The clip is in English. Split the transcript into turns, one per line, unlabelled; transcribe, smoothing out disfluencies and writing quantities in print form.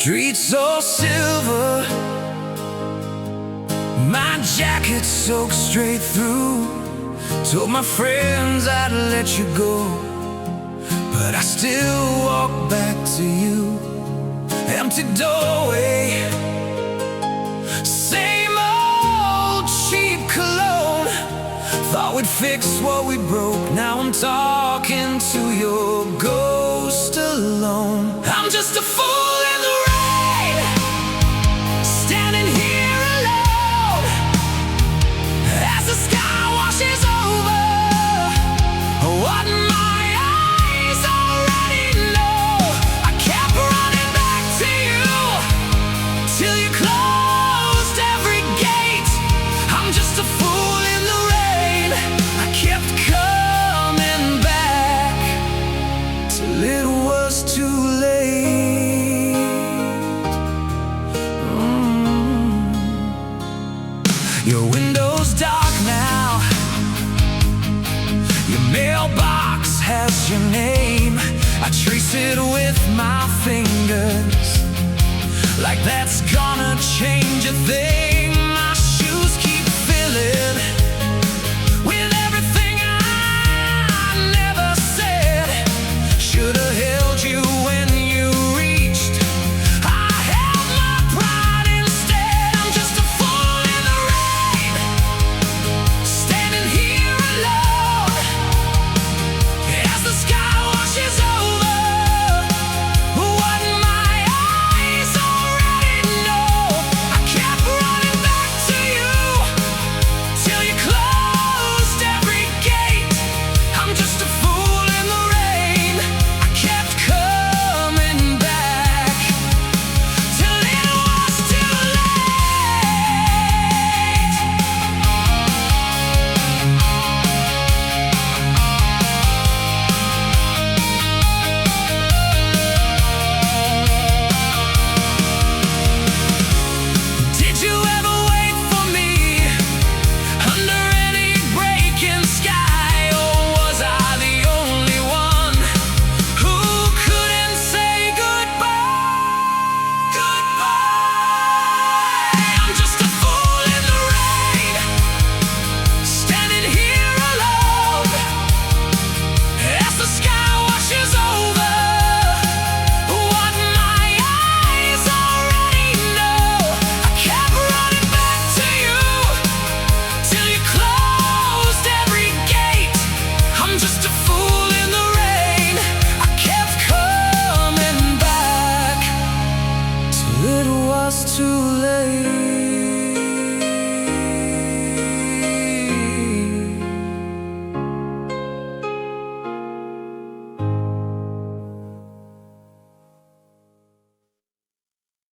Streets so silver, my jacket soaked straight through. Told my friends I'd let you go, but I still walk back to you. Empty doorway, same old cheap cologne. Thought we'd fix what we broke. Now I'm talking to your ghost alone. I'm just a fool in the rain, standing here alone, as the sky washes over what my eyes already know. I kept running back to you till you closed every gate. I'm just a fool in the rain. I kept coming back till it was too late. Your window's dark now, your mailbox has your name. I trace it with my fingers, like that's gonna change a thing. My shoes keep filling